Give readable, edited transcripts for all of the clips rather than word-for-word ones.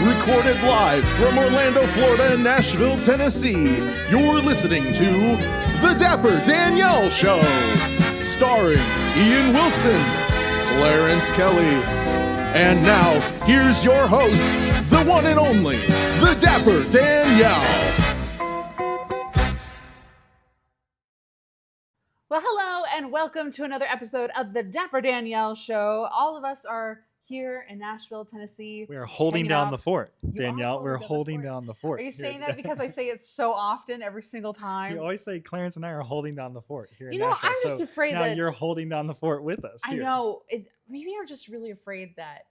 Recorded live from Orlando, Florida and Nashville, Tennessee, you're listening to The Dapper Danielle Show, starring Ian Wilson, Clarence Kelly. And now, here's your host, the one and only, The Dapper Danielle. Well, hello and welcome to another episode of The Dapper Danielle Show. All of us are here in Nashville, Tennessee. We are holding down the fort, Danielle. We're holding down down the fort. Are you saying that because I say it so often every single time? You always say Clarence and I are holding down the fort here in You know, Nashville. I'm just afraid now that you're holding down the fort with us. I here. know. Maybe I'm just really afraid that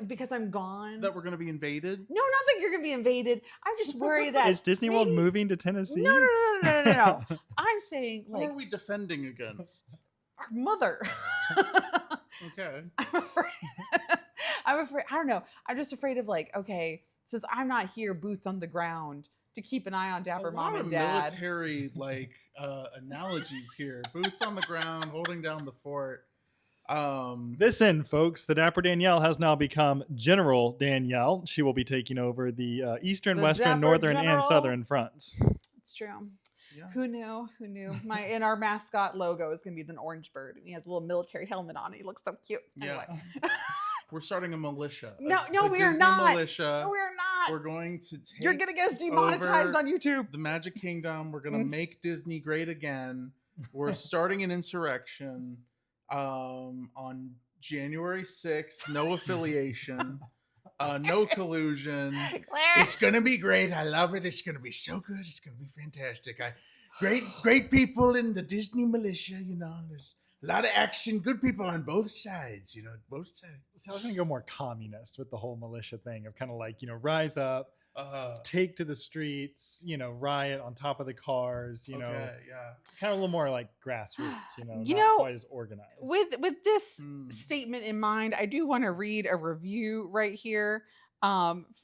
because I'm gone. That we're going to be invaded? No, not that you're going to be invaded. I'm just worried that Is Disney World moving to Tennessee? No. I'm saying Who like are we defending against? our mother. Okay. I'm afraid. I don't know. I'm just afraid of like, okay, since I'm not here, boots on the ground to keep an eye on Dapper Mom and Dad. Military analogies here. Boots on the ground, holding down the fort. Listen, folks, the Dapper Danielle has now become General Danielle. She will be taking over the eastern, The western, Dapper northern, General. and southern fronts. It's true. Yeah. Who knew? And our mascot logo is gonna be an orange bird, and he has a little military helmet on. He looks so cute. Yeah. Anyway. We're starting a militia. No, a we are Disney not. Militia. No, we are not. We're going to take You're gonna get us demonetized over on YouTube. the Magic Kingdom. We're going to make Disney great again. We're starting an insurrection on January 6th. No affiliation. No collusion. It's gonna be great. I love it. It's gonna be so good. It's gonna be fantastic. Great people in the Disney militia. You know, there's a lot of action. Good people on both sides. You know, both sides. So I was going to go more communist with the whole militia thing of kind of like, rise up, take to the streets, riot on top of the cars, kind of a little more like grassroots, not quite as organized. With this statement in mind, I do want to read a review right here.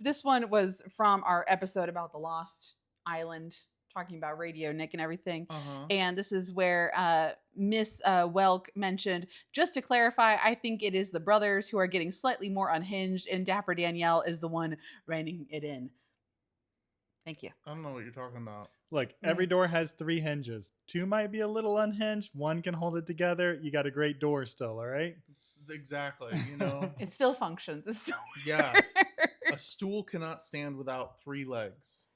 This one was from our episode about the Lost Island, talking about Radio Nick and everything. And this is where Miss Welk mentioned, just to clarify, I think it is the brothers who are getting slightly more unhinged, and Dapper Danielle is the one reining it in. Thank you. I don't know what you're talking about. Look, every door has 3 hinges. 2 might be a little unhinged. 1 can hold it together. You got a great door still, all right? Exactly. It still functions. It still Yeah. A stool cannot stand without 3 legs.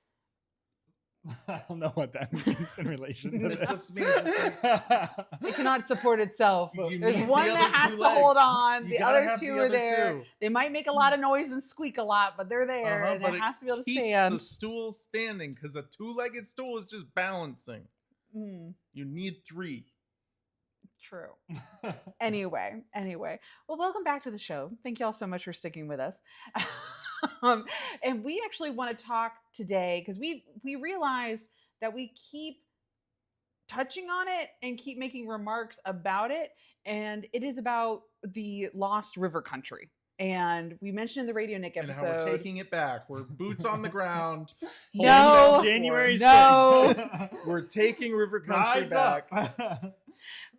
I don't know what that means in relation to It this. just means it's like, it cannot support itself. You There's need one the that other has 2 to hold legs. on. You The gotta other have 2 the are other there. 2. They might make a lot of noise and squeak a lot, but they're there, and but it has to be able to keeps stand. the stool standing because a 2-legged stool is just balancing. You need 3. True. Anyway. Well, welcome back to the show. Thank you all so much for sticking with us. And we actually want to talk today because we realize that we keep touching on it and keep making remarks about it. And it is about the lost river country. And we mentioned in the Radio Nick episode. And how we're taking it back. We're boots on the ground. No. January 6th. No. We're taking river country Rise back. up.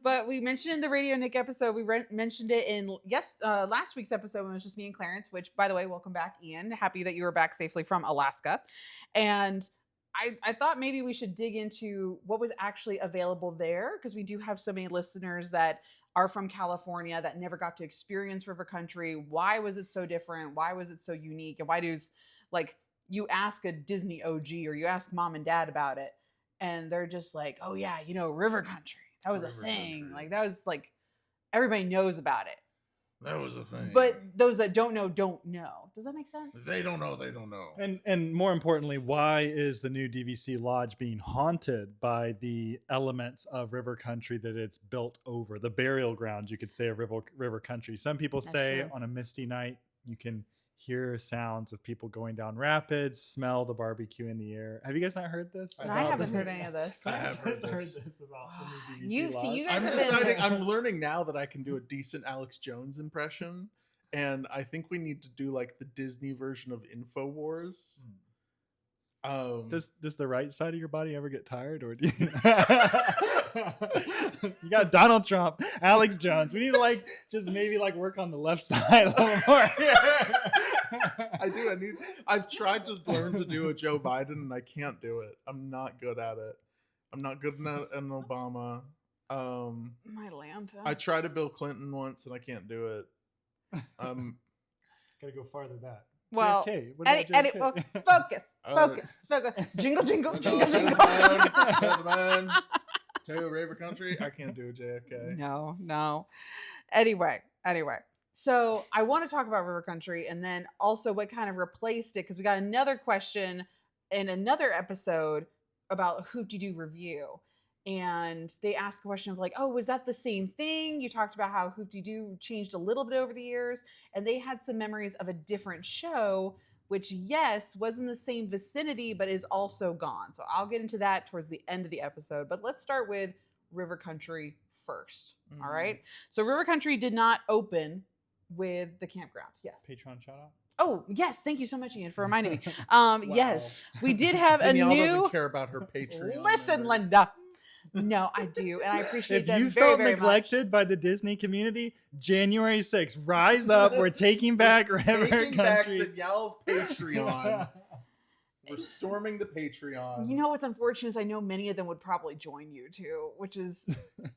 But we mentioned in the Radio Nick episode, we mentioned it in last week's episode when it was just me and Clarence, which, by the way, welcome back, Ian. Happy that you were back safely from Alaska. And I thought maybe we should dig into what was actually available there, because we do have so many listeners that are from California that never got to experience river country. Why was it so different? Why was it so unique? And why does, you ask a Disney OG or you ask mom and dad about it, and they're just like, oh yeah, river country. That was River a thing. country. That was everybody knows about it. That was a thing. But those that don't know. Does that make sense? They don't know. They don't know. And more importantly, why is the new DVC Lodge being haunted by the elements of river country that it's built over? The burial ground, you could say, of river country. Some people That's say true. on a misty night, you can hear sounds of people going down rapids, smell the barbecue in the air. Have you guys not heard this? I haven't heard any of this. I have heard this about the new DVC You Lodge. guys I'm have deciding. I'm learning now that I can do a decent Alex Jones impression, and I think we need to do the Disney version of InfoWars. Does the right side of your body ever get tired, or do you? You got Donald Trump, Alex Jones. We need to just maybe work on the left side a little more. I've tried to learn to do a Joe Biden and I can't do it. I'm not good at it. I'm not good at an Obama. My Lanta. I tried a Bill Clinton once and I can't do it. Gotta go farther back. Well, JFK. What about JFK? Focus. Jingle, jingle, jingle, jingle. Man, to River Country. I can't do JFK. No. Anyway. So I want to talk about River Country and then also what kind of replaced it, because we got another question in another episode about Hoop-de-Doo Review. And they asked a question of like, oh, was that the same thing? You talked about how Hoop-de-Doo changed a little bit over the years. And they had some memories of a different show, which, yes, was in the same vicinity, but is also gone. So I'll get into that towards the end of the episode. But let's start with River Country first. Mm-hmm. All right. So River Country did not open with the campground. Yes. Patreon shout out. Oh, yes. Thank you so much, Ian, for reminding me. Yes, we did have Danielle a new... doesn't care about her Patreon. Listen, members. Linda. No, I do. And I appreciate them very, If you felt very neglected by the Disney community, January 6th, rise up. We're taking back River Country. Back Danielle's Patreon. We're storming the Patreon. You know what's unfortunate is I know many of them would probably join you too, which is,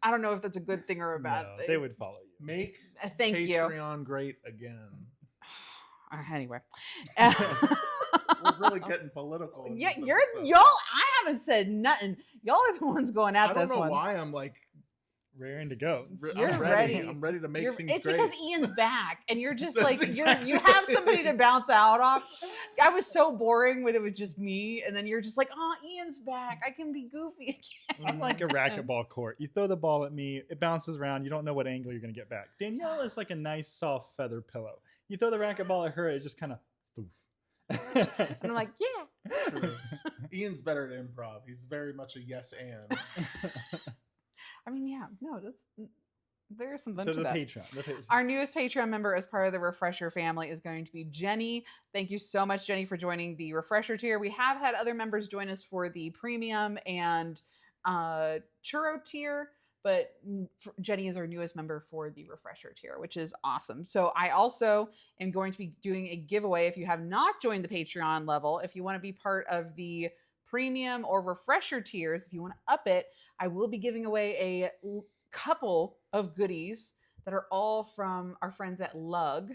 I don't know if that's a good thing or a bad thing. They would follow you. Make Thank Patreon great again. Anyway. We're really getting political. Yeah, y'all, I haven't said nothing. Y'all are the ones going at this one. I don't know why I'm like raring to go. You're ready. I'm ready to make things it's great. It's because Ian's back and you're just like, you have somebody to bounce out off. I was so boring when it was just me. And then you're just like, oh, Ian's back. I can be goofy again. I'm like a racquetball court. You throw the ball at me, it bounces around. You don't know what angle you're going to get back. Danielle is like a nice, soft feather pillow. You throw the racquetball at her, it just kind of and I'm like, yeah. True. Ian's better at improv. He's very much a yes and. I mean, yeah, no, there's something to that. The Patreon. Our newest Patreon member as part of the Refresher family is going to be Jenny. Thank you so much, Jenny, for joining the Refresher tier. We have had other members join us for the Premium and Churro tier, but Jenny is our newest member for the Refresher tier, which is awesome. So I also am going to be doing a giveaway. If you have not joined the Patreon level, if you want to be part of the Premium or Refresher tiers, if you want to up it, I will be giving away a couple of goodies that are all from our friends at Lug,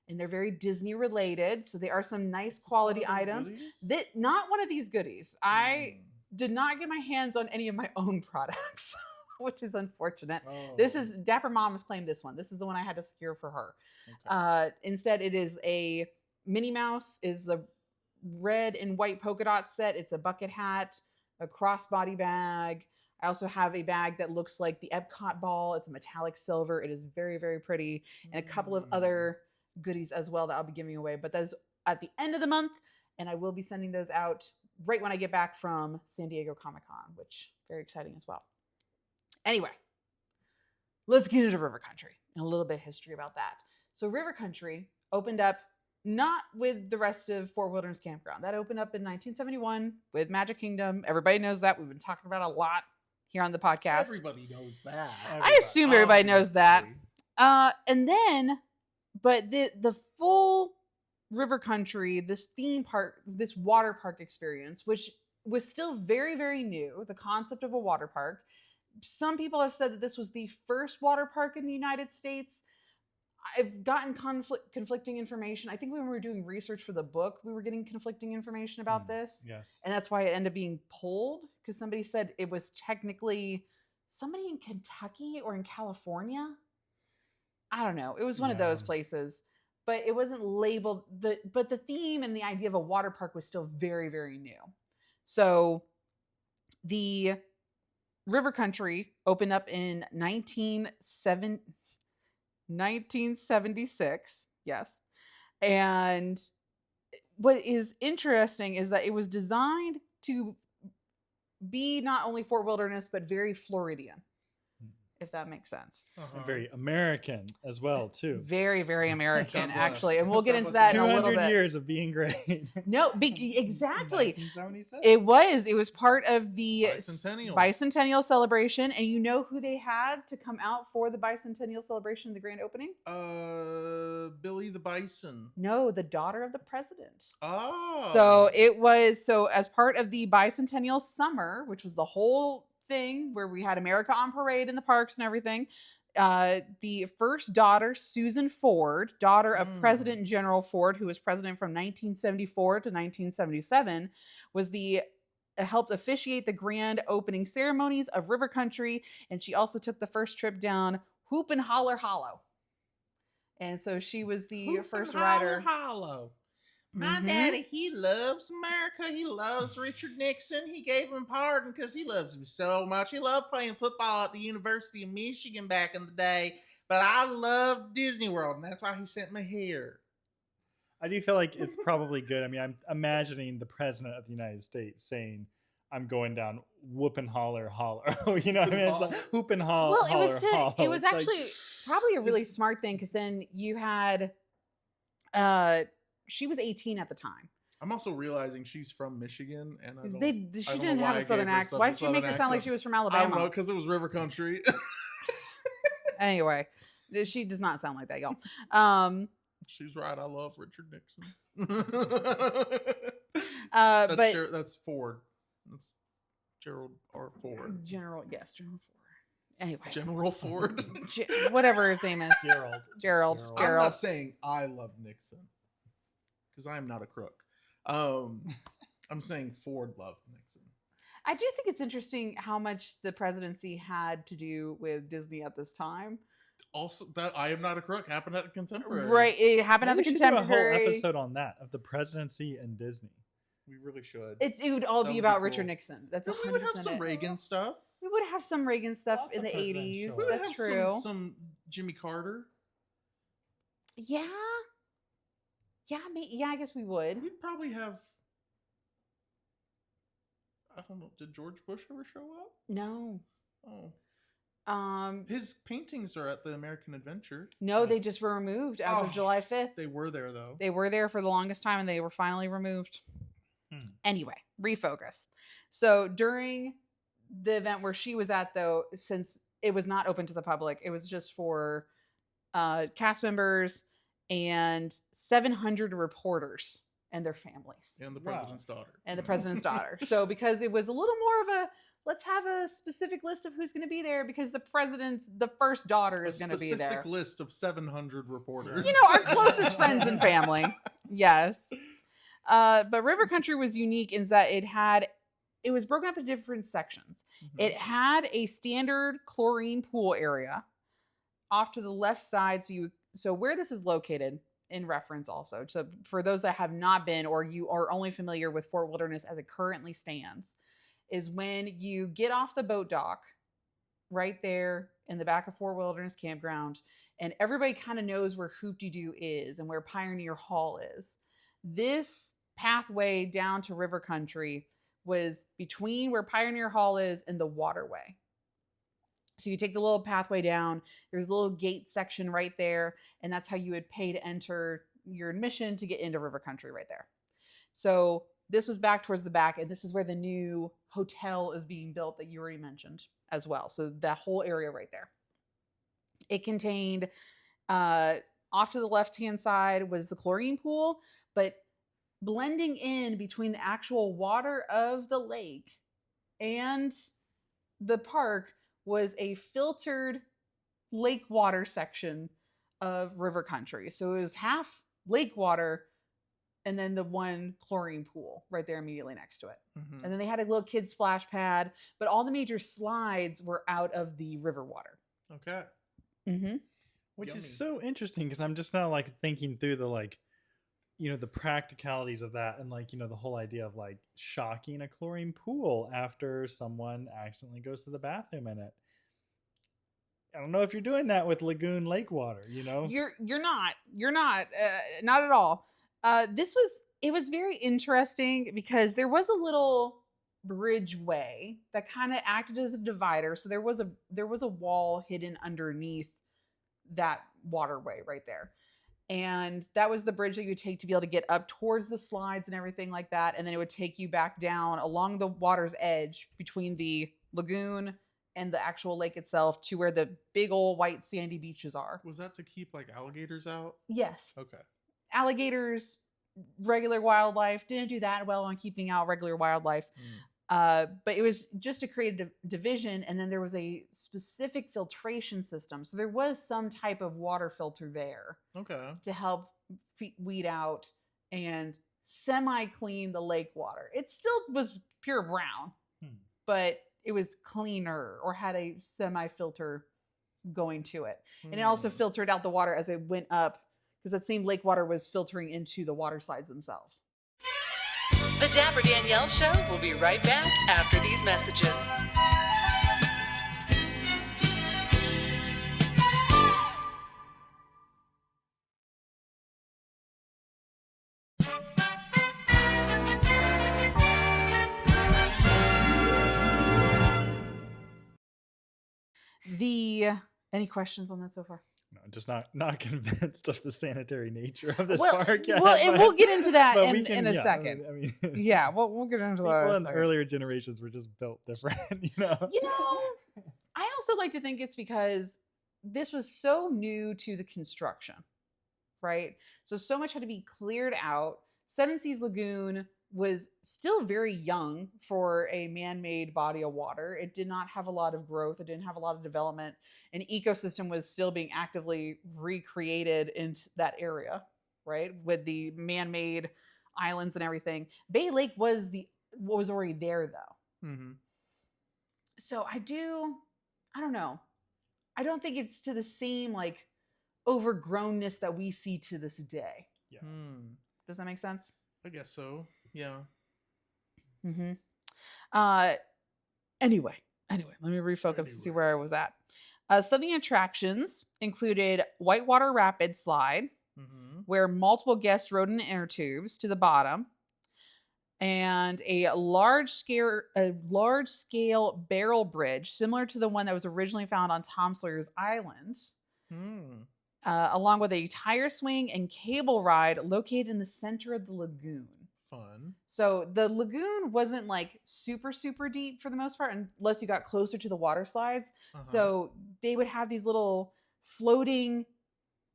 and they're very Disney related. So they are some nice quality items. Not one of these goodies. I did not get my hands on any of my own products. Which is unfortunate. Oh. This is Dapper Mom has claimed this one. This is the one I had to secure for her. Okay. Instead, it is a Minnie Mouse, is the red and white polka dot set. It's a bucket hat, a crossbody bag. I also have a bag that looks like the Epcot ball. It's a metallic silver. It is very, very pretty. And a couple of other goodies as well that I'll be giving away. But that is at the end of the month. And I will be sending those out right when I get back from San Diego Comic-Con, which is very exciting as well. Anyway, let's get into River Country and a little bit of history about that. So River Country opened up not with the rest of Fort Wilderness Campground. That opened up in 1971 with Magic Kingdom. Everybody knows that. We've been talking about it a lot here on the podcast. Everybody knows that. I assume everybody knows that. And then, but the full River Country, this theme park, this water park experience, which was still very, very new, the concept of a water park. Some people have said that this was the first water park in the United States. I've gotten conflicting information. I think when we were doing research for the book, we were getting conflicting information about this. Yes. And that's why it ended up being pulled, because somebody said it was technically somebody in Kentucky or in California. I don't know. It was one of those places, but it wasn't labeled. But the theme and the idea of a water park was still very, very new. So the River Country opened up in 1976. Yes. And what is interesting is that it was designed to be not only Fort Wilderness, but very Floridian. if that makes sense. And very American as well, too. Very, very American, God actually. bless. And we'll get God into bless that in a little 200 bit. years of being great. No, exactly. 1976. It was part of the Bicentennial. bicentennial celebration. And you know who they had to come out for the bicentennial celebration, the grand opening? Billy the Bison. No, the daughter of the president. Oh. So it was, as part of the bicentennial summer, which was the whole thing where we had America on parade in the parks and everything, the first daughter, Susan Ford, daughter of President General Ford, who was president from 1974 to 1977, helped officiate the grand opening ceremonies of River Country, and she also took the first trip down Hoop and Holler Hollow. And so she was the first rider. Hollow. My daddy, he loves America. He loves Richard Nixon. He gave him pardon because he loves him so much. He loved playing football at the University of Michigan back in the day. But I love Disney World, and that's why he sent me here. I do feel like it's probably good. I mean, I'm imagining the president of the United States saying, I'm going down Whoop and Holler Hollow. You know what I mean? It's like Hoop and Holler. Well, it was It's actually probably a really smart thing, because then you had she was 18 at the time. I'm also realizing she's from Michigan, and she didn't have a southern accent. Why did she make her sound like she was from Alabama? I don't know, because it was River Country. Anyway, she does not sound like that, y'all. She's right. I love Richard Nixon. That's Ford. That's Gerald R. Ford. General Ford. Anyway, General Ford. Whatever his name is. Gerald. I'm not saying I love Nixon, because I am not a crook. I'm saying Ford loved Nixon. I do think it's interesting how much the presidency had to do with Disney at this time. Also, that I am not a crook happened at the Contemporary. Right, it happened at the Contemporary. Do a whole episode on that, of the presidency and Disney. We really should. It would all be about Richard Nixon. That's 100%. We would have some Reagan stuff. We would have some Reagan stuff in the 80s. We would That's have true. Some Jimmy Carter. Yeah. Yeah, I guess we would. We'd probably have. I don't know. Did George Bush ever show up? No. Oh. His paintings are at the American Adventure. No, they just were removed as of July 5th. They were there, though. They were there for the longest time, and they were finally removed. Anyway, refocus. So during the event where she was at, though, since it was not open to the public, it was just for cast members and 700 reporters and their families. And the president's daughter. And the president's daughter. So because it was a little more of a, let's have a specific list of who's going to be there, because the first daughter is going to be there. A specific list of 700 reporters. You know, our closest friends and family. Yes. But River Country was unique in that it was broken up into different sections. It had a standard chlorine pool area off to the left side. So where this is located, in reference also, so for those that have not been, or you are only familiar with Fort Wilderness as it currently stands, is when you get off the boat dock right there in the back of Fort Wilderness Campground, and everybody kind of knows where Hoop-de-Doo is and where Pioneer Hall is. This pathway down to River Country was between where Pioneer Hall is and the waterway. So you take the little pathway down, there's a little gate section right there, and that's how you would pay to enter your admission to get into River Country right there. So this was back towards the back, and this is where the new hotel is being built that you already mentioned as well. So that whole area right there. It contained, off to the left-hand side was the chlorine pool, but blending in between the actual water of the lake and the park was a filtered lake water section of River Country. So it was half lake water and then the one chlorine pool right there immediately next to it. And then they had a little kid splash pad, but all the major slides were out of the river water. Okay. Which is so interesting, because I'm just now like thinking through the the practicalities of that, and the whole idea of shocking a chlorine pool after someone accidentally goes to the bathroom in it. I don't know if you're doing that with lagoon lake water, You're not at all. It was very interesting because there was a little bridgeway that kind of acted as a divider. So there was a wall hidden underneath that waterway right there. And that was the bridge that you would take to be able to get up towards the slides and everything like that. And then it would take you back down along the water's edge between the lagoon and the actual lake itself to where the big old white sandy beaches are. Was that to keep like alligators out? Yes. Okay. Alligators, regular wildlife, didn't do that well on keeping out regular wildlife. But it was just to create a division, and then there was a specific filtration system. So there was some type of water filter there, to help weed out and semi-clean the lake water. It still was pure brown, but it was cleaner or had a semi-filter going to it. And it also filtered out the water as it went up, because that same lake water was filtering into the water slides themselves. The Dapper Danielle Show will be right back after these messages. Any questions on that so far? No, just not convinced of the sanitary nature of this park yet. Well, and we'll get into that in a yeah, second. I mean, yeah, we'll get into that. People in earlier generations were just built different, I also like to think it's because this was so new to the construction, right? So much had to be cleared out. Seven Seas Lagoon was still very young for a man-made body of water. It did not have a lot of growth. It didn't have a lot of development. An ecosystem was still being actively recreated in that area, right? With the man-made islands and everything. Bay Lake was already there though. So I don't know. I don't think it's to the same like overgrownness that we see to this day. Yeah. Does that make sense? I guess so. Yeah. Anyway, let me refocus to see where I was at. Some of the attractions included Whitewater Rapid Slide, where multiple guests rode in inner tubes to the bottom, and a large scale barrel bridge similar to the one that was originally found on Tom Sawyer's Island, along with a tire swing and cable ride located in the center of the lagoon. Fun. So the lagoon wasn't like super, super deep for the most part, unless you got closer to the water slides. So they would have these little floating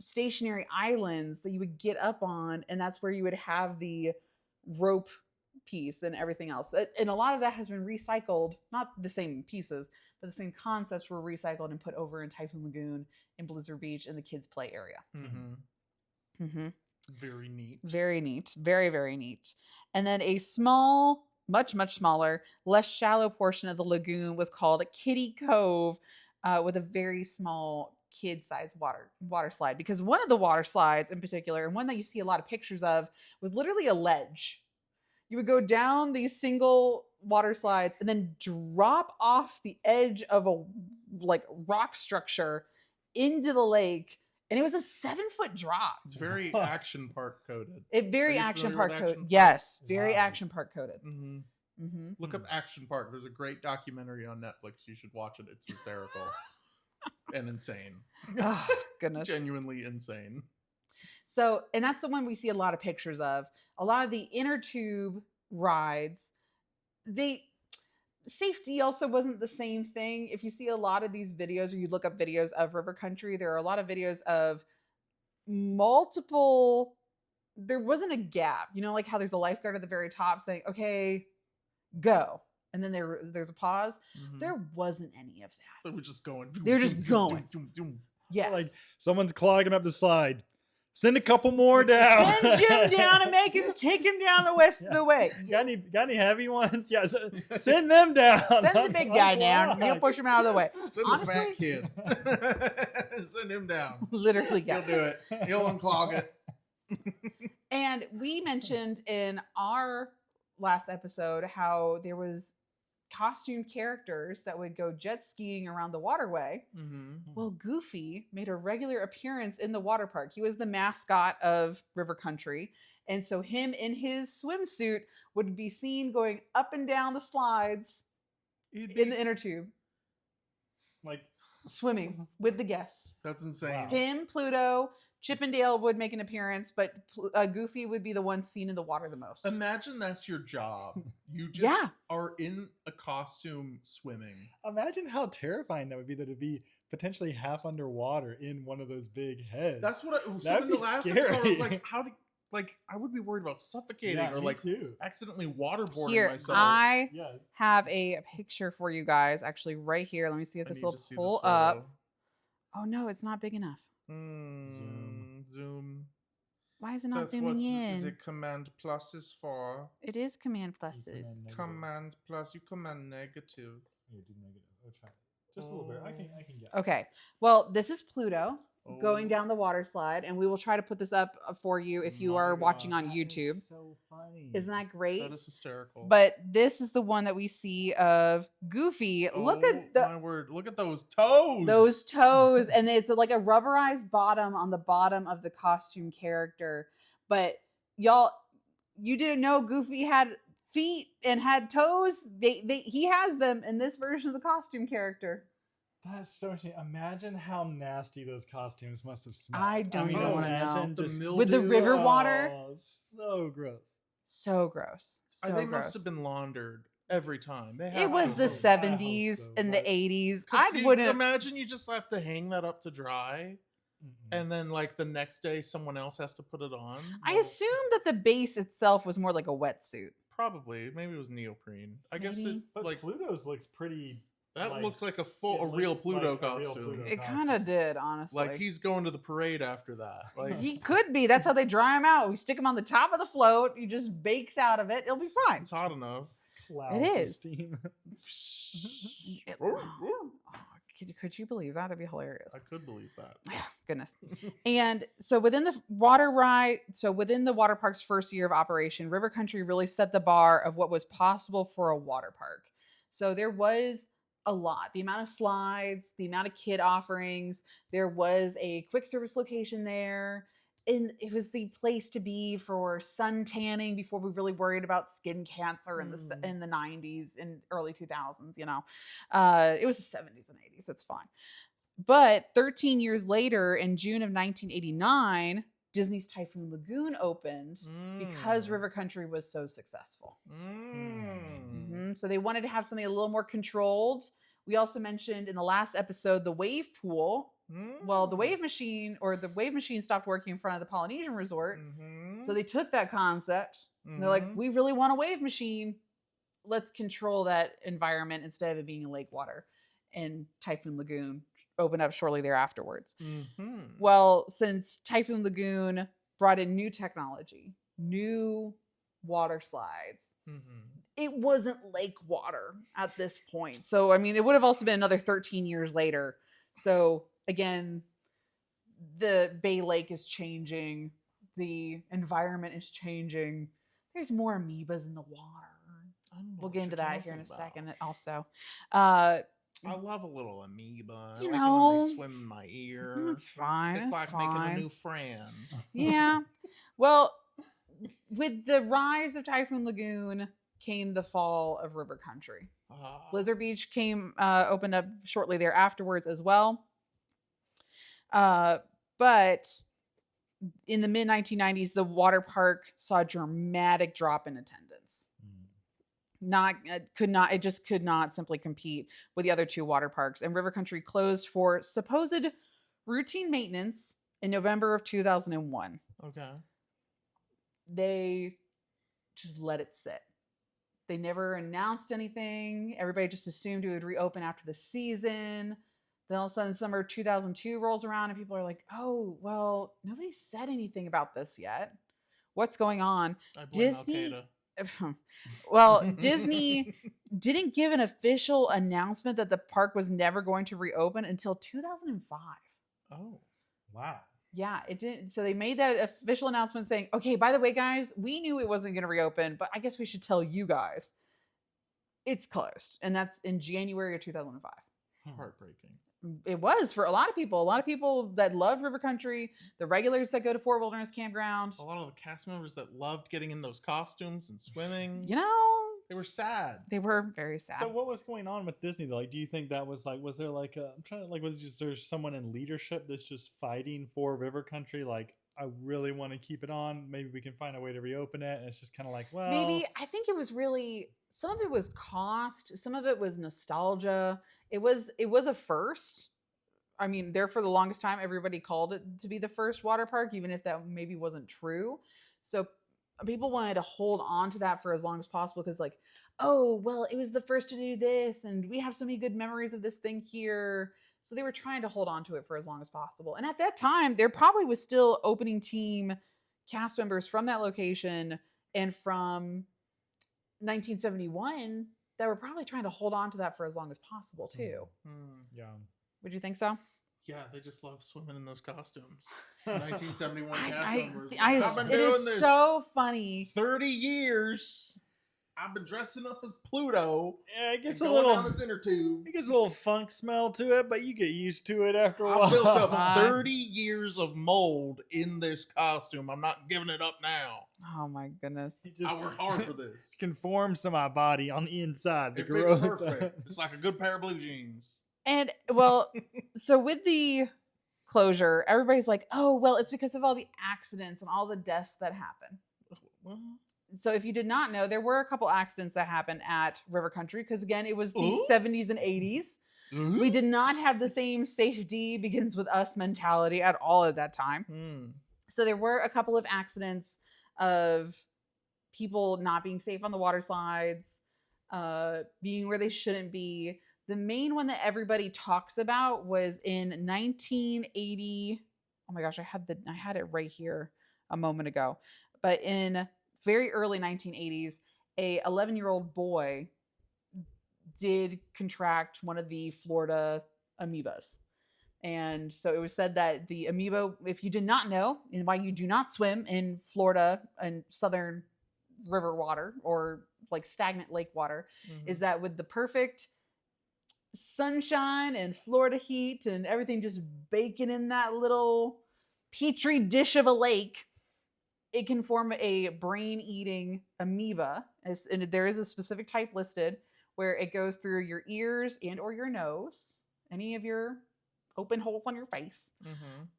stationary islands that you would get up on. And that's where you would have the rope piece and everything else. And a lot of that has been recycled, not the same pieces, but the same concepts were recycled and put over in Typhoon Lagoon, in Blizzard Beach, in the kids' play area. Very neat. Very neat. Very, very neat. And then a small, much, much smaller, less shallow portion of the lagoon was called Kitty Cove, with a very small kid-sized water slide. Because one of the water slides in particular, and one that you see a lot of pictures of, was literally a ledge. You would go down these single water slides and then drop off the edge of a rock structure into the lake. And it was a 7-foot drop. It's very action park coded. Action park coded. Yes, very action park coded. Look up Action Park. There's a great documentary on Netflix. You should watch it. It's hysterical and insane. Oh, goodness. Genuinely insane. So, and that's the one we see a lot of pictures of. A lot of the inner tube rides, safety also wasn't the same thing. If you see a lot of these videos, or you look up videos of river country, there are a lot of videos of there wasn't a gap. Like how there's a lifeguard at the very top saying, okay, go. And then there's a pause. There wasn't any of that. They were just going. They were just going. Yes. Like someone's clogging up the slide. Send a couple more down. Send Jim down and kick him down the rest of the way. Got any heavy ones? Yeah, send them down. Send the big guy down. He'll push him out of the way. Send the fat kid. Send him down. Literally, yes. He'll do it. He'll unclog it. And we mentioned in our last episode how there was costume characters that would go jet skiing around the waterway. Well, Goofy made a regular appearance in the water park. He was the mascot of River Country. And so him in his swimsuit would be seen going up and down the slides in the inner tube. Like swimming with the guests. That's insane. Wow. Him, Pluto, Chip and Dale would make an appearance, but Goofy would be the one seen in the water the most. Imagine that's your job. You just are in a costume swimming. Imagine how terrifying that would be, that it'd be potentially half underwater in one of those big heads. That's what That'd in the be last scary. episode I was like, I would be worried about suffocating or me too. accidentally waterboarding Here, myself. I Yes. have a picture for you guys actually right here. Let me see if I this need will to see pull this photo. up. Oh no, it's not big enough. Zoom. Why is it not That's zooming what in? the Command Plus is for. It is Command Pluses. Command Plus, you command negative. You do negative. Oh, try it. Just a little bit. I can get. Okay. Well, this is Pluto going Oh. down the water slide, and we will try to put this up for you if you My are watching God. on YouTube. So funny. Isn't that great? That is hysterical. But this is the one that we see of Goofy. Look at my word! Look at those toes. those toes, and it's like a rubberized bottom on the bottom of the costume character. But y'all, you didn't know Goofy had feet and had toes. He has them in this version of the costume character. That's so interesting. Imagine how nasty those costumes must have smelled. I don't even wanna imagine know. just With the river water. Oh, so gross. So gross. So they gross. must have been laundered every time. They It have was to the have been. 70s so, and the but- 80s. 'Cause I you wouldn't imagine you just have to hang that up to dry, and then like the next day someone else has to put it on. I assume that the base itself was more like a wetsuit. Probably, maybe it was neoprene. I guess it Maybe. But like Pluto's looks pretty. that like- looked like a yeah, real like Pluto a real costume. Pluto. It costume. kind of did, honestly. Like he's going to the parade after that. Like He could be. That's how they dry him out. We stick him on the top of the float. He just bakes out of it. It'll be fine. it's hot enough. Clouds It of is. steam. Could you believe that? That'd be hilarious. I could believe that. Goodness. And so within the water park's first year of operation, River Country really set the bar of what was possible for a water park. So there was a lot. The amount of slides, the amount of kid offerings. There was a quick service location there. And it was the place to be for sun tanning before we really worried about skin cancer in the 90s and early 2000s, you know. It was the 70s and 80s. It's fine. But 13 years later, in June of 1989, Disney's Typhoon Lagoon opened because River Country was so successful. So they wanted to have something a little more controlled. We also mentioned in the last episode the wave pool. Well, the wave machine stopped working in front of the Polynesian resort. So they took that concept and they're like, we really want a wave machine. Let's control that environment instead of it being in lake water. And Typhoon Lagoon opened up shortly thereafterwards. Well, since Typhoon Lagoon brought in new technology, new water slides, it wasn't lake water at this point. So, I mean, it would have also been another 13 years later. So, again, the Bay Lake is changing. The environment is changing. There's more amoebas in the water. We'll get into that here in a second also. I love a little amoeba. I like it when they swim in my ear. That's fine. It's like making a new friend. Yeah. Well, with the rise of Typhoon Lagoon came the fall of River Country. Blizzard Beach opened up shortly there afterwards as well. But in the mid 1990s, the water park saw a dramatic drop in attendance. It just could not simply compete with the other two water parks. And River Country closed for supposed routine maintenance in November of 2001. Okay. They just let it sit. They never announced anything. Everybody just assumed it would reopen after the season. Then all of a sudden, summer 2002 rolls around and people are like, oh, well, nobody said anything about this yet. What's going on? I blame Disney. Al-Qaeda. Well, Disney didn't give an official announcement that the park was never going to reopen until 2005. Oh. Wow. Yeah, it didn't. So they made that official announcement saying, okay, by the way, guys, we knew it wasn't going to reopen, but I guess we should tell you guys. it's closed, and that's in January of 2005. Heartbreaking. It was for a lot of people. A lot of people that loved River Country, the regulars that go to Fort Wilderness Campground. A lot of the cast members that loved getting in those costumes and swimming. You know, they were sad. They were very sad. So what was going on with Disney though? Like, do you think that was like, was there like a, I'm trying to like, was just there's someone in leadership that's just fighting for River Country? Like, I really want to keep it on. Maybe we can find a way to reopen it. And it's just kind of like, well, maybe. I think it was really, some of it was cost, some of it was nostalgia. It was a first. I mean, there for the longest time, everybody called it to be the first water park, even if that maybe wasn't true. So people wanted to hold on to that for as long as possible because, like, oh, well, it was the first to do this, and we have so many good memories of this thing here. So they were trying to hold on to it for as long as possible. And at that time, there probably was still opening team cast members from that location and from 1971 that were probably trying to hold on to that for as long as possible, too. yeah. Would you think so? Yeah, they just love swimming in those costumes. 1971 cast members. It is so funny. 30 years. I've been dressing up as Pluto. Yeah, it gets and a going little down this inner tube. It gets a little funk smell to it, but you get used to it after a while. I built up 30 years of mold in this costume. I'm not giving it up now. Oh my goodness. I worked hard for this. Conforms to my body on the inside. It fits perfect. It's like a good pair of blue jeans. And well, so with the closure, everybody's like, oh, well, it's because of all the accidents and all the deaths that happen. Well, so if you did not know, there were a couple accidents that happened at River Country because, again, it was the 70s and 80s. We did not have the same safety begins with us mentality at all at that time. So there were a couple of accidents of people not being safe on the water slides, being where they shouldn't be. The main one that everybody talks about was in 1980. Oh my gosh, I had it right here a moment ago. But in very early 1980s, a 11-year-old boy did contract one of the Florida amoebas. And so it was said that the amoeba, if you did not know, and why you do not swim in Florida and southern river water or like stagnant lake water, is that with the perfect sunshine and Florida heat and everything just baking in that little petri dish of a lake, it can form a brain-eating amoeba. And there is a specific type listed where it goes through your ears and or your nose, any of your open holes on your face,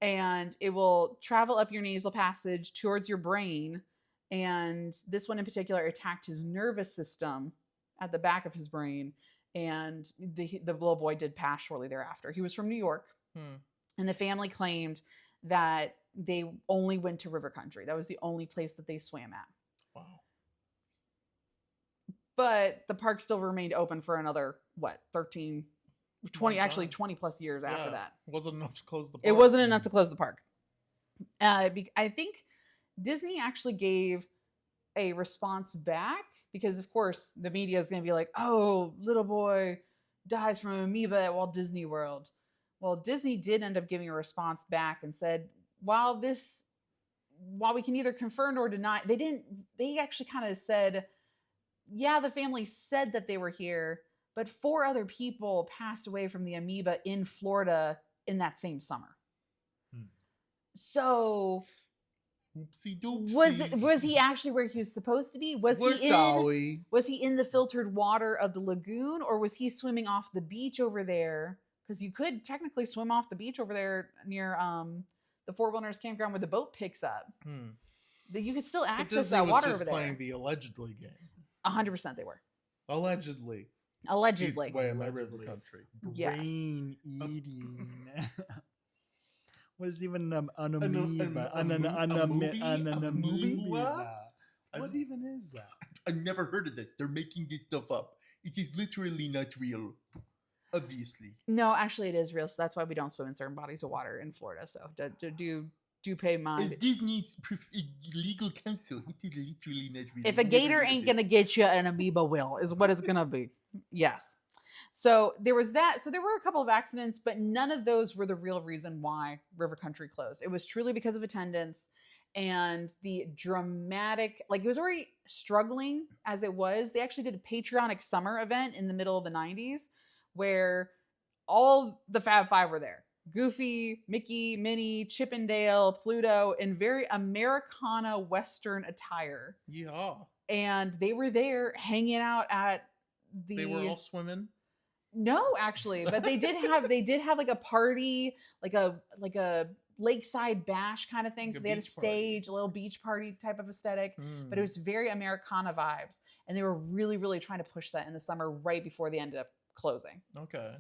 and it will travel up your nasal passage towards your brain. And this one in particular attacked his nervous system at the back of his brain. And the little boy did pass shortly thereafter. He was from New York. And the family claimed that they only went to River Country. That was the only place that they swam at. Wow. But the park still remained open for another, 20 plus years after that. It wasn't enough to close the park. It wasn't enough to close the park. I think Disney actually gave a response back because, of course, the media is going to be like, oh, little boy dies from amoeba at Walt Disney World. Well, Disney did end up giving a response back and said, while we can either confirm or deny, they actually kind of said, yeah, the family said that they were here, but 4 other people passed away from the amoeba in Florida in that same summer. So oopsie doopsie. Was he actually where he was supposed to be? Was he in the filtered water of the lagoon, or was he swimming off the beach over there? Because you could technically swim off the beach over there near the Fort Wilderness Campground where the boat picks up. You could still access that water over there. Playing the allegedly game. 100% they were. Allegedly. Allegedly. East way of my river country. Yes. Brain eating. What is even an amoeba? An amoeba? What even is that? I never heard of this. They're making this stuff up. It is literally not real. Obviously. No, actually it is real. So that's why we don't swim in certain bodies of water in Florida. So do pay mind. As Disney's legal counsel, it is literally not real. If a gator ain't going to get you, an amoeba will, is what it's going to be. Yes. So there was that. So there were a couple of accidents, but none of those were the real reason why River Country closed. It was truly because of attendance. and the dramatic, like it was already struggling as it was. They actually did a patriotic summer event in the middle of the 90s where all the Fab Five were there. Goofy, Mickey, Minnie, Chip and Dale, Pluto, in very Americana Western attire. Yeah. And they were there hanging out at the... They were all swimming? No, actually, but they did have like a party, like a lakeside bash kind of thing. Like so a they had a beach stage, party. a little beach party type of aesthetic, but it Mm. was very Americana vibes. And they were really, really trying to push that in the summer right before they ended up closing. Okay.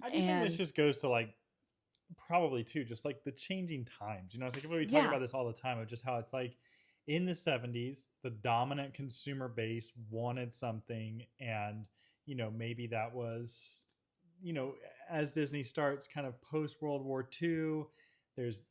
I do think this just goes to like probably too just like the changing times. You know, it's like we talk about this all the time of just how it's like in the 70s, the dominant consumer base wanted something, and you know, maybe that was, you know, as Disney starts kind of post World War II, there's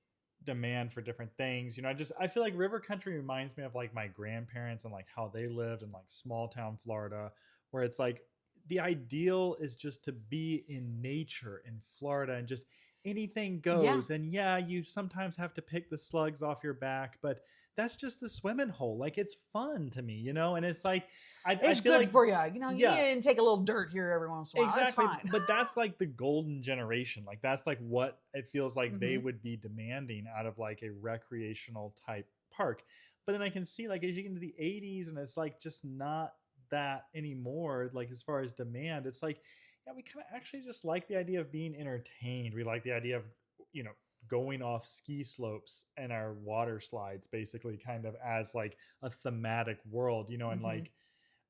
demand for different things. You know, I feel like River Country reminds me of like my grandparents and like how they lived in like small town Florida, where it's like the ideal is just to be in nature in Florida and just anything goes. And yeah, you sometimes have to pick the slugs off your back, but that's just the swimming hole. Like it's fun to me, you know? And it's like, It's I feel good like for you. You know, you can take a little dirt here every once in a while. exactly. That's fine. But that's like the golden generation. Like that's like what it feels like they would be demanding out of like a recreational type park. But then I can see like as you get into the 80s and it's like just not that anymore. Like as far as demand, it's like, yeah, we kind of actually just like the idea of being entertained. We like the idea of, you know, going off ski slopes and our water slides basically kind of as like a thematic world, you know, and like,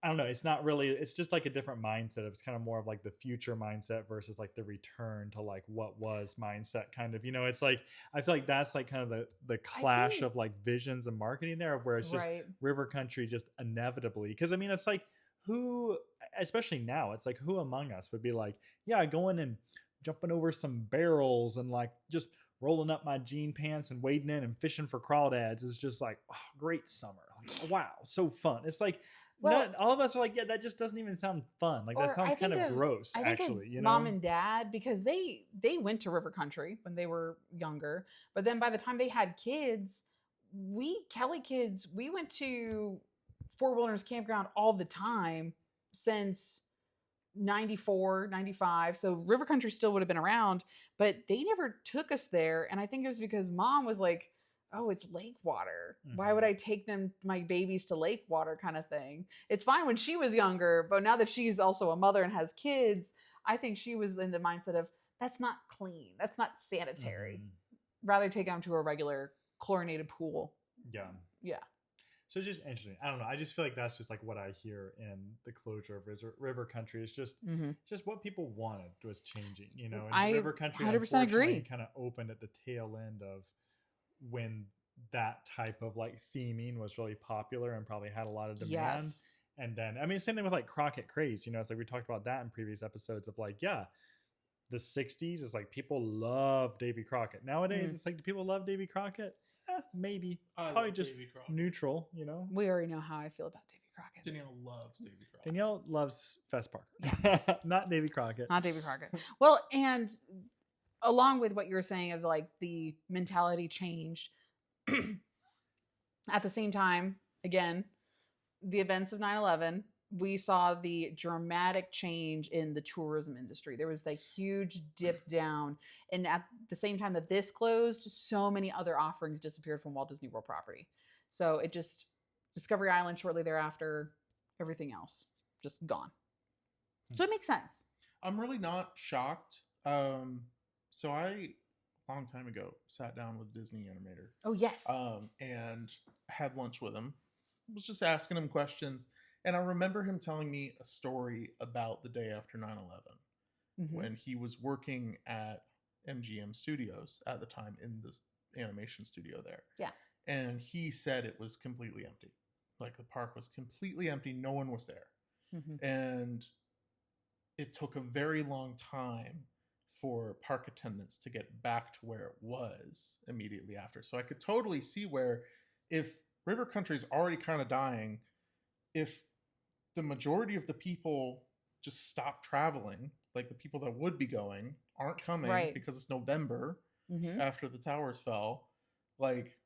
I don't know, it's not really, it's just like a different mindset. It's kind of more of like the future mindset versus like the return to like what was mindset kind of, you know, it's like, I feel like that's like kind of the clash of like visions and marketing there of where it's just River Country just inevitably, because I mean, it's like who, especially now, it's like who among us would be like, yeah, going and jumping over some barrels and like just rolling up my jean pants and wading in and fishing for crawdads is just like, oh, great summer. Like, wow, so fun. It's like, not all of us are like, yeah, that just doesn't even sound fun. Like that sounds kind of gross, actually. You know, mom and dad, because they went to River Country when they were younger, but then by the time they had kids, Kelly kids, we went to Fort Wilderness Campground all the time since 94, 95. So River Country still would have been around, but they never took us there. And I think it was because mom was like, oh, it's lake water. Why would I take my babies to lake water kind of thing? It's fine when she was younger, but now that she's also a mother and has kids, I think she was in the mindset of that's not clean. That's not sanitary. Rather take them to a regular chlorinated pool. Yeah. So it's just interesting. I don't know. I just feel like that's just like what I hear in the closure of River Country. It's just, just what people wanted was changing, you know. And River Country 100% agree. Kind of opened at the tail end of when that type of like theming was really popular and probably had a lot of demand. And then, I mean, same thing with like Crockett craze. You know, it's like we talked about that in previous episodes of like, yeah, the 60s is like people love Davy Crockett. Nowadays, it's like, do people love Davy Crockett? Maybe. Probably just neutral, you know? We already know how I feel about Davy Crockett. Danielle loves Davy Crockett. Danielle loves Fess Parker. Not Davy Crockett. Not Davy Crockett. Well, and along with what you were saying of like the mentality changed, at the same time, again, the events of 9/11, we saw the dramatic change in the tourism industry. There was a huge dip down. And at the same time that this closed, so many other offerings disappeared from Walt Disney World property. So it just, Discovery Island shortly thereafter, everything else just gone. So it makes sense. I'm really not shocked. So I, a long time ago, sat down with Disney animator. Oh, yes. And had lunch with him. Was just asking him questions. And I remember him telling me a story about the day after 9/11 when he was working at MGM Studios at the time in the animation studio there. Yeah. And he said it was completely empty. Like the park was completely empty. No one was there. And it took a very long time for park attendants to get back to where it was immediately after. So I could totally see where if River Country is already kind of dying, if the majority of the people just stop traveling, like the people that would be going aren't coming because it's November after the towers fell, like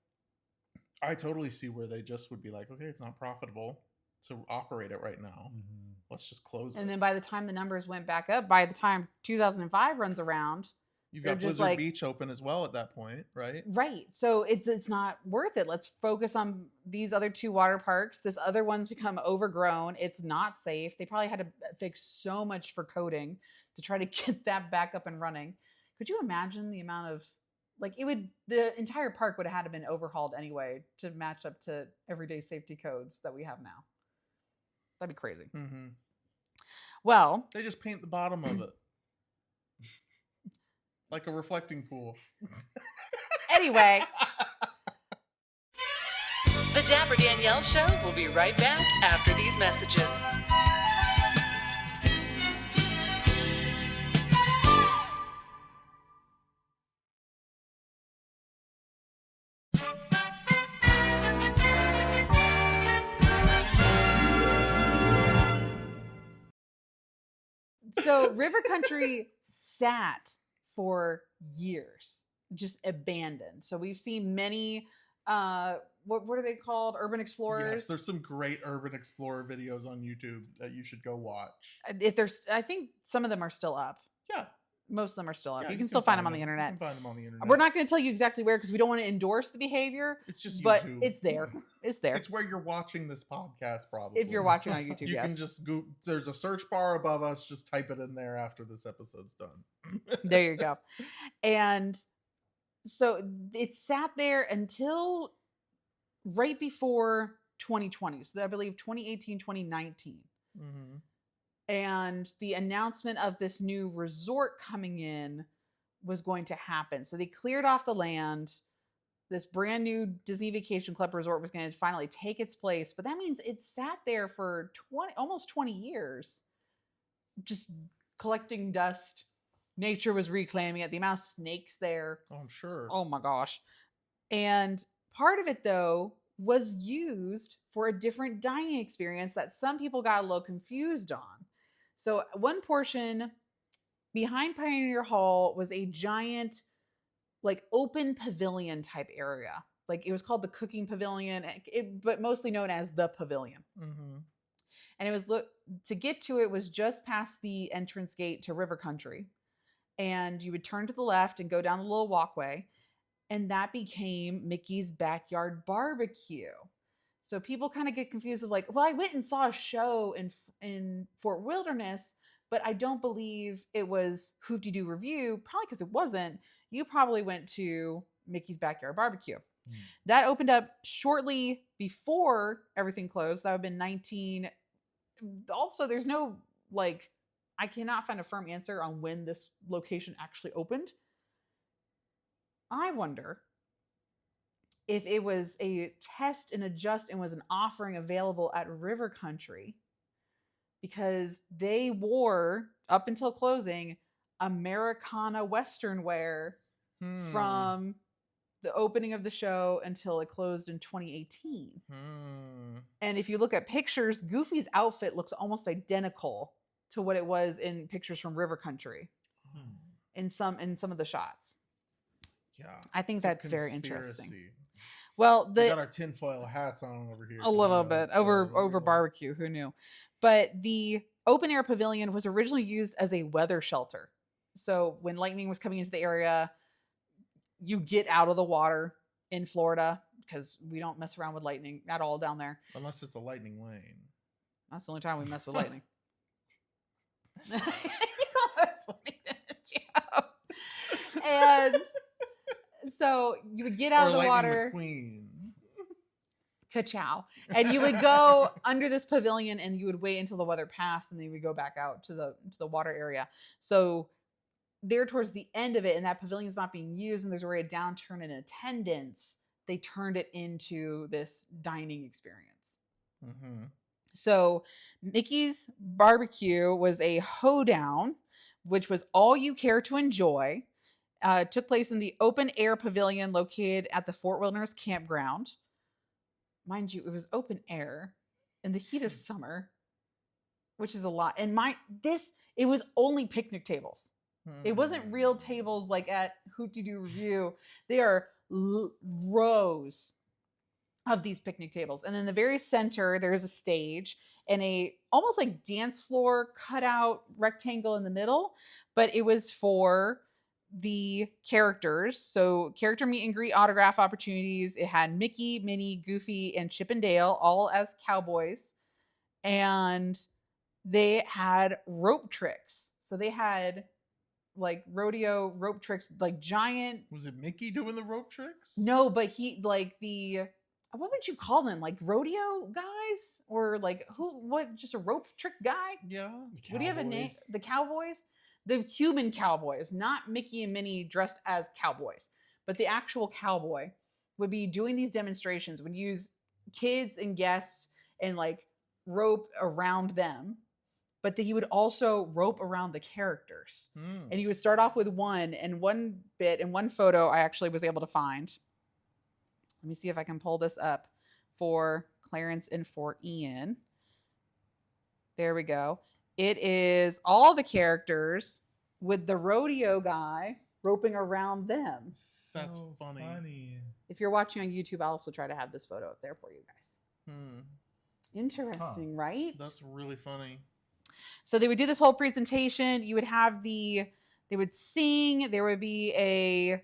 I totally see where they just would be like, okay, it's not profitable to operate it right now. Mm-hmm. Let's just close it. And then by the time the numbers went back up, by the time 2005 runs around, You've they're got just Blizzard like, Beach open as well at that point, right? right. So it's not worth it. Let's focus on these other 2 water parks. This other one's become overgrown. It's not safe. They probably had to fix so much for coding to try to get that back up and running. Could you imagine the amount of, like, the entire park would have had to been overhauled anyway to match up to everyday safety codes that we have now. That'd be crazy. Mm-hmm. Well, They just paint the bottom of it. Like a reflecting pool. anyway, The Dapper Danielle Show will be right back after these messages. so River Country sat for years, just abandoned. So we've seen many, what are they called? Urban explorers. Yes, there's some great urban explorer videos on YouTube that you should go watch. I think some of them are still up. Yeah. Most of them are still up. Yeah, you can still find them on the You internet. can find them on the internet. We're not going to tell you exactly where because we don't want to endorse the behavior. It's just YouTube. But it's there. It's there. It's where you're watching this podcast, probably. If you're watching on YouTube, you yes. can just go. There's a search bar above us. Just type it in there after this episode's done. There you go. And so it sat there until right before 2020. So I believe 2018, 2019. Mm-hmm. And the announcement of this new resort coming in was going to happen. So they cleared off the land. This brand new Disney Vacation Club resort was going to finally take its place. But that means it sat there for almost 20 years, just collecting dust. Nature was reclaiming it. The amount of snakes there. Oh, I'm sure. Oh my gosh. And part of it, though, was used for a different dining experience that some people got a little confused on. So one portion behind Pioneer Hall was a giant, like, open pavilion type area. Like, it was called the Cooking Pavilion, but mostly known as the Pavilion. Mm-hmm. And it was, to get to it was just past the entrance gate to River Country. And you would turn to the left and go down a little walkway. And that became Mickey's Backyard Barbecue. So people kind of get confused of like, well, I went and saw a show in Fort Wilderness, but I don't believe it was Hoop-de-Doo Review, probably because it wasn't. You probably went to Mickey's Backyard Barbecue. Mm. That opened up shortly before everything closed. That would have been Also, there's no, like, I cannot find a firm answer on when this location actually opened. I wonder if it was a test and adjust and was an offering available at River Country, because they wore, up until closing, Americana Western wear from the opening of the show until it closed in 2018. And if you look at pictures, Goofy's outfit looks almost identical to what it was in pictures from River Country in some of the shots. Yeah, I think that's very interesting. Well, we got our tinfoil hats on over here. A little bit over barbecue. Who knew? But the open air pavilion was originally used as a weather shelter. So when lightning was coming into the area, you get out of the water in Florida because we don't mess around with lightning at all down there. Unless it's the lightning lane. That's the only time we mess with lightning. That's funny. And so you would get out of the water. McQueen. Ka-chow. And you would go under this pavilion and you would wait until the weather passed and then you would go back out to the water area. So there towards the end of it, and that pavilion is not being used and there's already a downturn in attendance, they turned it into this dining experience. Mm-hmm. So Mickey's Barbecue was a hoedown, which was all you care to enjoy. Took place in the open air pavilion located at the Fort Wilderness Campground. Mind you, it was open air in the heat of summer, which is a lot. And it was only picnic tables. It wasn't real tables like at Hoop-de-Doo Review. They are rows of these picnic tables. And in the very center, there's a stage and a almost like dance floor cutout rectangle in the middle, but it was for the characters. So character meet and greet autograph opportunities. It had Mickey, Minnie, Goofy, and Chip and Dale all as cowboys. And they had rope tricks. So they had like rodeo rope tricks, like giant. Was it Mickey doing the rope tricks? No, but he like the, what would you call them? Like rodeo guys or like what? Just a rope trick guy? Yeah. Would he have a name? The Cowboys? The human cowboys, not Mickey and Minnie dressed as cowboys, but the actual cowboy would be doing these demonstrations, would use kids and guests and like rope around them, but he would also rope around the characters. And he would start off with one bit and one photo I actually was able to find. Let me see if I can pull this up for Clarence and for Ian. There we go. It is all the characters with the rodeo guy roping around them. That's funny. If you're watching on YouTube, I'll also try to have this photo up there for you guys. Interesting, right? That's really funny. So they would do this whole presentation. You would have they would sing. There would be a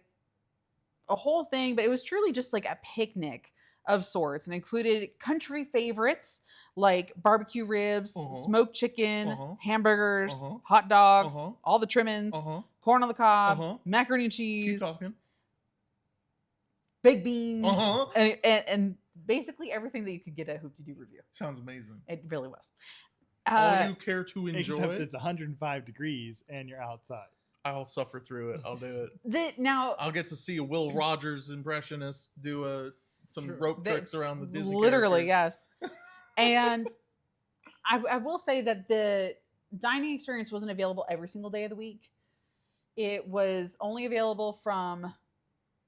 whole thing, but it was truly just like a picnic of sorts, and included country favorites like barbecue ribs, smoked chicken, hamburgers, hot dogs, all the trimmings, corn on the cob, macaroni and cheese, baked beans, and basically everything that you could get at Hoop-de-Doo Review. Sounds amazing. It really was. All you care to enjoy. Except it's 105 degrees and you're outside. I'll suffer through it. I'll do it. I'll get to see a Will Rogers impressionist do some rope tricks around the Disney literally, characters. yes. And I will say that the dining experience wasn't available every single day of the week. It was only available from,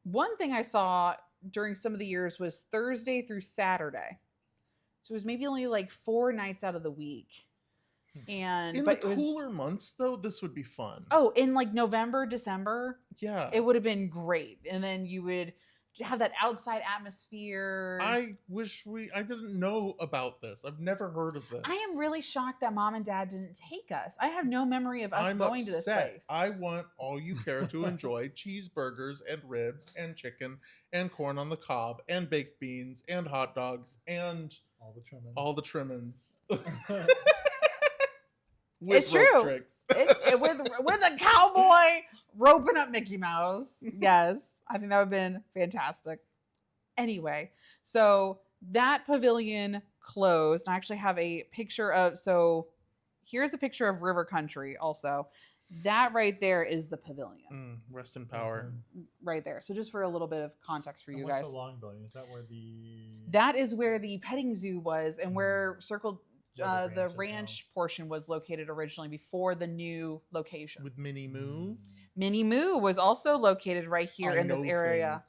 one thing I saw during some of the years was Thursday through Saturday. So it was maybe only like 4 nights out of the week. And in the cooler months though, this would be fun. Oh, in like November, December, yeah, it would have been great. And then you would have that outside atmosphere. I wish I didn't know about this. I've never heard of this. I am really shocked that Mom and Dad didn't take us. I have no memory of us going to this place. I want all you care to enjoy cheeseburgers and ribs and chicken and corn on the cob and baked beans and hot dogs and all the trimmings. It's true. It's with a cowboy roping up Mickey Mouse. Yes, I think that would have been fantastic. Anyway, so that pavilion closed. I actually have a picture of, so here's a picture of River Country also. That right there is the pavilion. Rest in power. Right there. So just for a little bit of context for you guys. What's the long building? Is that where That is where the petting zoo was and where the ranch portion was located originally before the new location. With Minnie Moo? Minnie Moo was also located right here in this area.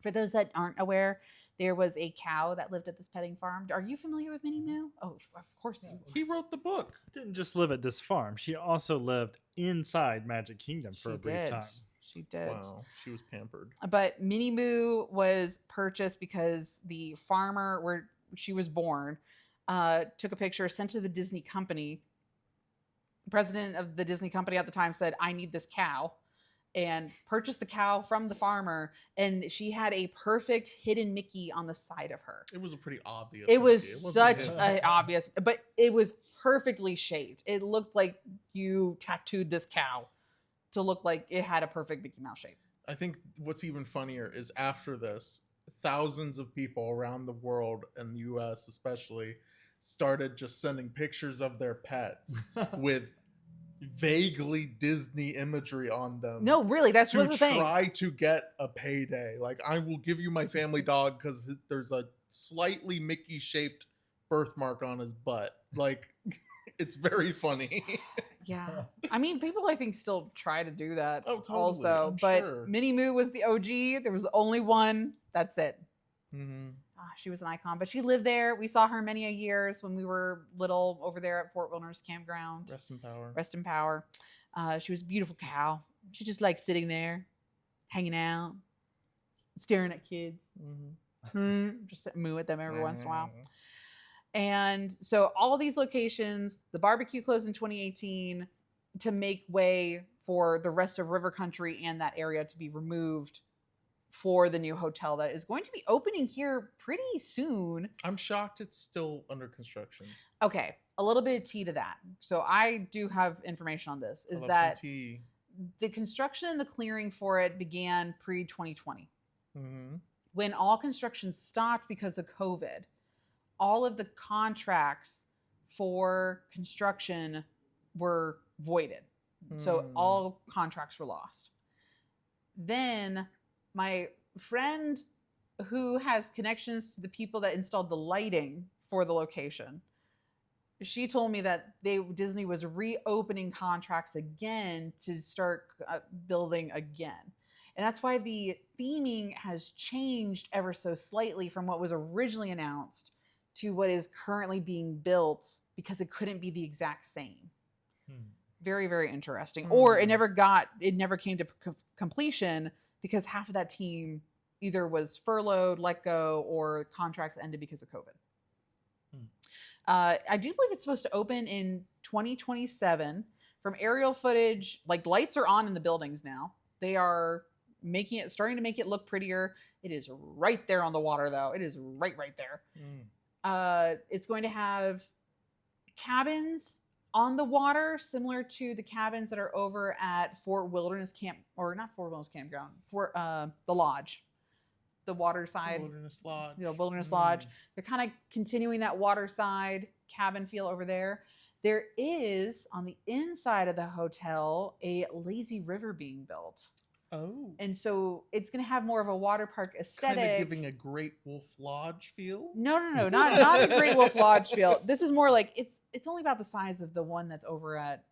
For those that aren't aware, there was a cow that lived at this petting farm. Are you familiar with Minnie Moo? Oh, of course you are. He wrote the book. Didn't just live at this farm. She also lived inside Magic Kingdom for a brief time. She did. Wow, she was pampered. But Minnie Moo was purchased because the farmer where she was born took a picture, sent to the Disney company. The president of the Disney company at the time said, I need this cow, and purchased the cow from the farmer. And she had a perfect hidden Mickey on the side of her. It was a pretty obvious. It was such an obvious, but it was perfectly shaped. It looked like you tattooed this cow to look like it had a perfect Mickey Mouse shape. I think what's even funnier is after this, thousands of people around the world and the US especially started just sending pictures of their pets with vaguely Disney imagery on them. No, really, that's what's the thing. To try to get a payday. Like, I will give you my family dog because there's a slightly Mickey shaped birthmark on his butt. Like, it's very funny. Yeah. I mean, people I think still try to do that also. But Minnie Moo was the OG. There was only one. That's it. Mm-hmm. She was an icon, but she lived there. We saw her many a years when we were little over there at Fort Wilderness Campground. Rest in power. Rest in power. She was a beautiful cow. She just liked sitting there, hanging out, staring at kids. Mm-hmm. Just moo at them every once in a while. And so all of these locations, the barbecue closed in 2018 to make way for the rest of River Country and that area to be removed for the new hotel that is going to be opening here pretty soon. I'm shocked it's still under construction. Okay, a little bit of tea to that. So I do have information on this. Is that the construction and the clearing for it began pre-2020. Mm-hmm. When all construction stopped because of COVID, all of the contracts for construction were voided. So all contracts were lost. Then my friend who has connections to the people that installed the lighting for the location, she told me that Disney was reopening contracts again to start building again. And that's why the theming has changed ever so slightly from what was originally announced to what is currently being built, because it couldn't be the exact same. Very, very interesting. Or it never came to completion because half of that team either was furloughed, let go, or contracts ended because of COVID. I do believe it's supposed to open in 2027. From aerial footage, like lights are on in the buildings now. They are starting to make it look prettier. It is right there on the water, though. It is right there. It's going to have cabins on the water, similar to the cabins that are over at Fort Wilderness Campground, the lodge, the water side. Wilderness Lodge. Wilderness Lodge. They're kind of continuing that water side cabin feel over there. There is, on the inside of the hotel, a lazy river being built. Oh. And so it's going to have more of a water park aesthetic. Kind of giving a Great Wolf Lodge feel? No, not a Great Wolf Lodge feel. This is more like, it's only about the size of the one that's over at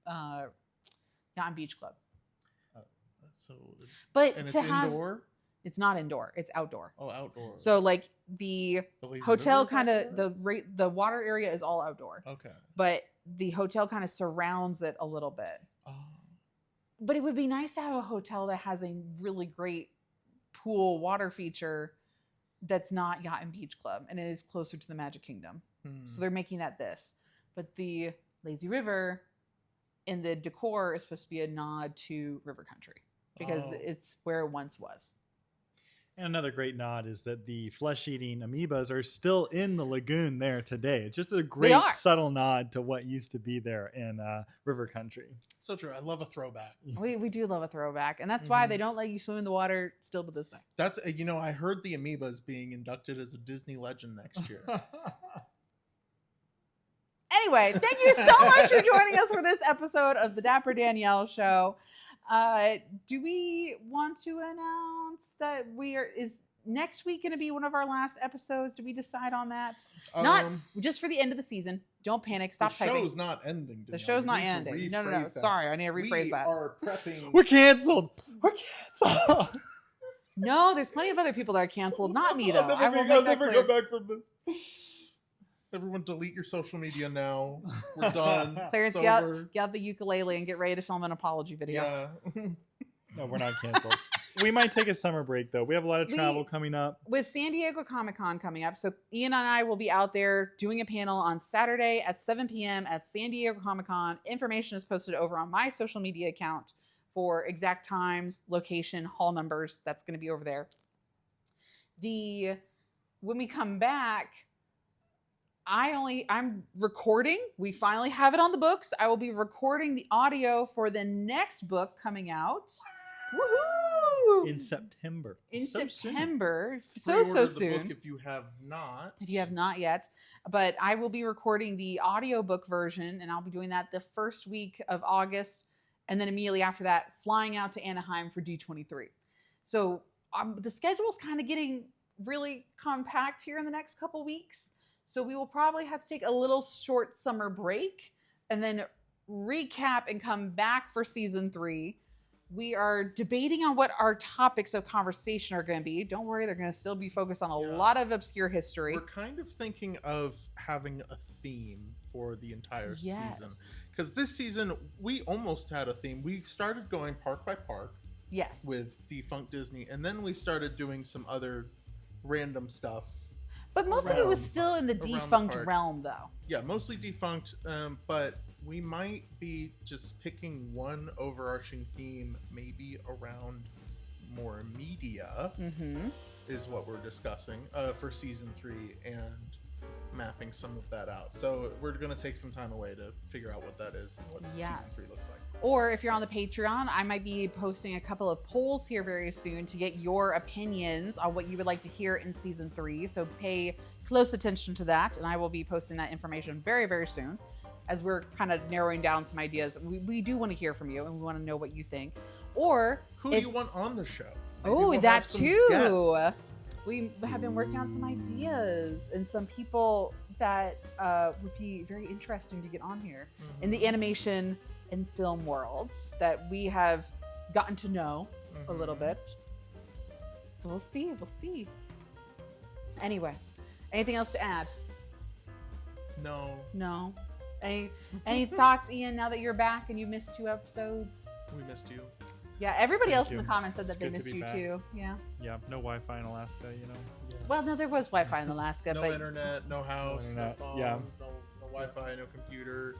Yacht Beach Club. But and it's indoor? It's not indoor. It's outdoor. Oh, outdoor. So like the hotel kind of, the water area is all outdoor. Okay. But the hotel kind of surrounds it a little bit. Oh. But it would be nice to have a hotel that has a really great pool water feature that's not Yacht and Beach Club, and it is closer to the Magic Kingdom. So they're making that this. But the Lazy River in the decor is supposed to be a nod to River Country because it's where it once was. And another great nod is that the flesh-eating amoebas are still in the lagoon there today. It's just a great subtle nod to what used to be there in River Country. So true. I love a throwback. We do love a throwback, and that's why they don't let you swim in the water still to this day. That's I heard the amoebas being inducted as a Disney legend next year. Anyway, thank you so much for joining us for this episode of the Dapper Danielle Show. Do we want to announce that is next week going to be one of our last episodes? Did we decide on that? Not just for the end of the season. Don't panic. Stop typing. The show's not ending. The show's not ending. No. Sorry, I need to rephrase that. We are prepping. We're canceled. No, there's plenty of other people that are canceled. Not me, though. I'll never go back from this. Everyone delete your social media now. We're done. Clarence, get out the ukulele and get ready to film an apology video. Yeah. No, we're not canceled. We might take a summer break, though. We have a lot of travel coming up. With San Diego Comic-Con coming up. So Ian and I will be out there doing a panel on Saturday at 7 p.m. at San Diego Comic-Con. Information is posted over on my social media account for exact times, location, hall numbers. That's going to be over there. When we come back, I'm recording. We finally have it on the books. I will be recording the audio for the next book coming out. Woohoo! In September. So soon. If you have not. If you have not yet. But I will be recording the audiobook version, and I'll be doing that the first week of August. And then immediately after that, flying out to Anaheim for D23. So the schedule's kind of getting really compact here in the next couple weeks. So we will probably have to take a little short summer break and then recap and come back for season 3. We are debating on what our topics of conversation are going to be. Don't worry, they're going to still be focused on a lot of obscure history. We're kind of thinking of having a theme for the entire season. Because this season, we almost had a theme. We started going park by park. Yes. With Defunct Disney. And then we started doing some other random stuff. But most of it was around- still in the around the defunct parks. realm, though. Yeah, mostly defunct, but we might be just picking one overarching theme, maybe around more media, is what we're discussing for season 3, and mapping some of that out. So we're going to take some time away to figure out what that is and what Yes. season 3 looks like. Or if you're on the Patreon, I might be posting a couple of polls here very soon to get your opinions on what you would like to hear in season 3. So pay close attention to that, and I will be posting that information very, very soon as we're kind of narrowing down some ideas. We do want to hear from you, and we want to know what you think. Or Who do you want on the show? Maybe Oh, we'll that have some too. guests. We have been working on some ideas and some people that would be very interesting to get on here in the animation and film worlds that we have gotten to know a little bit. So we'll see. Anyway, anything else to add? No. Any thoughts, Ian, now that you're back and you missed 2 episodes? We missed you. Yeah, everybody Thank else in you. the comments said It's that they good to missed be you back. too. Yeah. Yeah, no Wi-Fi in Alaska, you know. Yeah. Well, no, there was Wi-Fi in Alaska, No but internet, no house, internet, no phone, yeah. no Wi-Fi, no computer.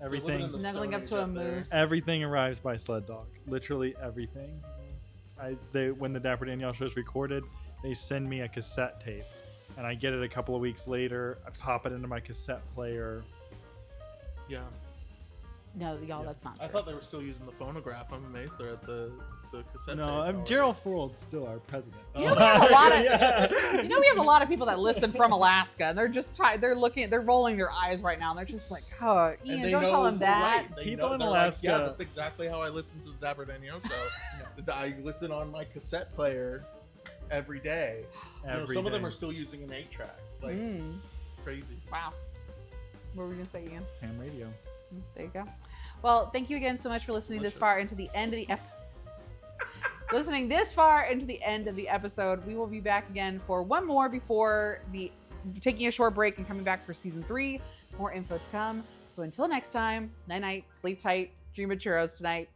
Everything, Living in the Snuggling Stone up Age to a out there. moose. everything arrives by sled dog. Literally everything. When the Dapper Danielle show is recorded, they send me a cassette tape, and I get it a couple of weeks later. I pop it into my cassette player. Yeah. no, y'all, Yeah. that's not true. I thought they were still using the phonograph. I'm amazed they're at the cassette. No, tape Gerald Ford's still our president. You know, we have a lot of Yeah. you know, we have a lot of people that listen from Alaska, and they're just they're rolling their eyes right now, and they're just like, oh, And Ian, they don't know tell him we're that. right. They People know, in they're like, Alaska- yeah, that's exactly how I listen to the Dapper Danielle show. I listen on my cassette player every day. Every Some of them day. are still using an 8-track. Like crazy. Wow. What were we gonna say, Ian? Ham radio. There you go. Well, thank you again so much for listening this far into the end of the listening this far into the end of the episode. We will be back again for one more before taking a short break and coming back for season 3. More info to come. So until next time, night night, sleep tight, dream of churros tonight.